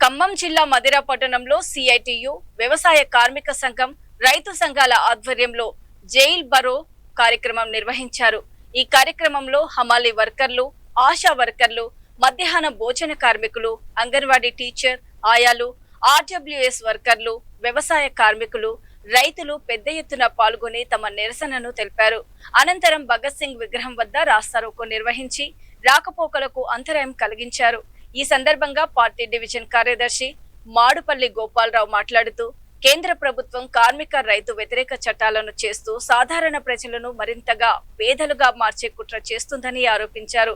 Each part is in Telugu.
ఖమ్మం జిల్లా మదిర పట్టణంలో సిఐటియు వ్యవసాయ కార్మిక సంఘం రైతు సంఘాల ఆధ్వర్యంలో జైల్ బరో కార్యక్రమం నిర్వహించారు। ఈ కార్యక్రమంలో హమాలీ వర్కర్లు, ఆశా వర్కర్లు, మధ్యాహ్న భోజన కార్మికులు, అంగన్వాడీ టీచర్, ఆయాలు, ఆర్డబ్ల్యూఎస్ వర్కర్లు, వ్యవసాయ కార్మికులు, రైతులు పెద్ద ఎత్తున పాల్గొని తమ నిరసనను తెలిపారు। అనంతరం భగత్ సింగ్ విగ్రహం వద్ద రాస్తారోకో నిర్వహించి రాకపోకలకు అంతరాయం కలిగించారు। ఈ సందర్భంగా పార్టీ డివిజన్ కార్యదర్శి మాడుపల్లి గోపాలరావు మాట్లాడుతూ కేంద్ర ప్రభుత్వం కార్మిక రైతు వ్యతిరేక చట్టాలను చేస్తూ సాధారణ ప్రజలను మరింతగా పేదలుగా మార్చే కుట్ర చేస్తుందని ఆరోపించారు।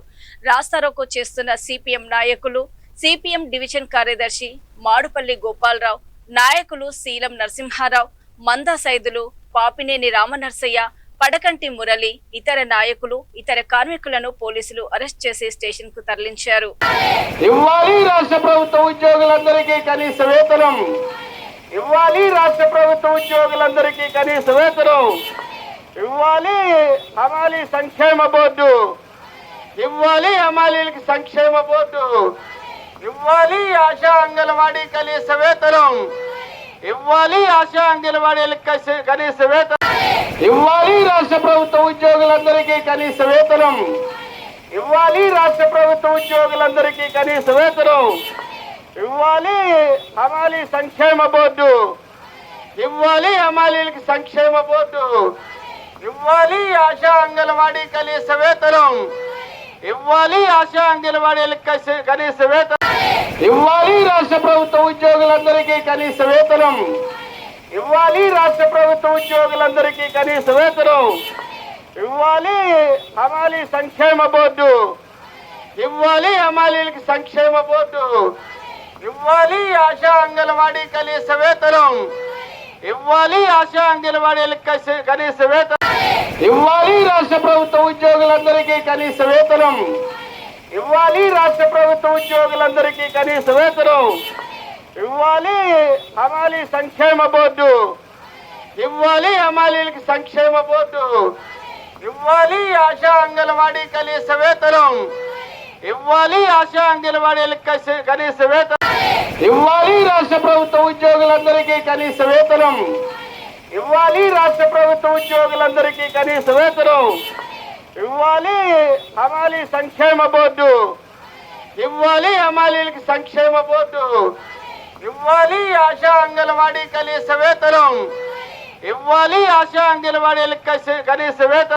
రాస్తారోకో చేస్తున్న సిపిఎం నాయకులు, సిపిఎం డివిజన్ కార్యదర్శి మాడుపల్లి గోపాలరావు, నాయకులు శీలం నరసింహారావు, మందా సైదులు, పాపినేని రామనర్సయ్య, పడకంటి మురళి, ఇతర నాయకులు, ఇతర కార్మికులను పోలీసులు అరెస్ట్ చేసి స్టేషన్ కు తరలించారు। ఇవ్వాలి రాష్ట్ర ప్రభుత్వ ఉద్యోగులందరికీ కనీస వేతనం, ఇవ్వాలి రాష్ట్ర ప్రభుత్వ ఉద్యోగులందరికీ కనీస వేతనం, ఇవ్వాలి హమాలీ సంక్షేమ బోర్డు, ఇవ్వాలి హమాలీలకు సంక్షేమ బోర్డు, ఇవ్వాలి ఆశా అంగన్వాడీ కనీస వేతనం, ఇవ్వాలి ఆశా అంగన్వాడీలకు కనీస వేతనం, ఇవ్వాలి రాష్ట్ర ప్రభుత్వ ఉద్యోగులందరికీ కనీస వేతనం, ఇవ్వాలి రాష్ట్ర ప్రభుత్వ ఉద్యోగులందరికీ కనీస వేతనం, ఇవ్వాలి హమాలీ సంక్షేమ బోర్డు, ఇవ్వాలి హమాలీలకు సంక్షేమ బోర్డు, ఇవ్వాలి ఆశా అంగన్వాడీ కనీస వేతనం, ఇవ్వాలి ఆశా అంగన్వాడీలకు కనీస వేతనం, ఇవ్వాలి రాష్ట్ర ప్రభుత్వ ఉద్యోగులందరికీ కనీస వేతనం, ఇవ్వాలి రాష్ట్ర ప్రభుత్వ ఉద్యోగులందరికీ కనీస వేతనం, ఇవ్వాలి హమాలీ సంక్షేమ బోర్డు, ఇవ్వాలి హమాలీలకు సంక్షేమ బోర్డు, ఇవ్వాలి ఆశా అంగన్వాడీ కనీస వేతనం, ఇవ్వాలి ఆశా అంగన్వాడీలకు కనీస వేతనం, ఇవ్వాలి రాష్ట్ర ప్రభుత్వ ఉద్యోగులందరికీ కనీస వేతనం, ఇవ్వాలి రాష్ట్ర ప్రభుత్వ ఉద్యోగులందరికీ కనీస వేతనం, ఇవ్వాలి హమాలీ సంక్షేమ బోర్డు, ఇవ్వాలి హమాలీలకు సంక్షేమ బోర్డు, ఇవ్వాలి ఆశా అంగన్వాడీ కనీస వేతనం, ఇవ్వాలి ఆశా అంగన్వాడీలకు కనీస వేతనం, ఇవ్వాలి రాష్ట్ర ప్రభుత్వ ఉద్యోగులందరికీ కనీస వేతనం, ఇవ్వాలి రాష్ట్ర ప్రభుత్వ ఉద్యోగులందరికీ కనీస వేతనం, ఇవ్వాలి హమాలీ సంక్షేమ బోర్డు, ఇవ్వాలి హమాలీలకు సంక్షేమ బోర్డు, ఇవ్వాలి ఆశా అంగన్వాడీ కనీస వేతనం, ఇవ్వాలి ఆశా అంగన్వాడీలకు కనీస వేతనం।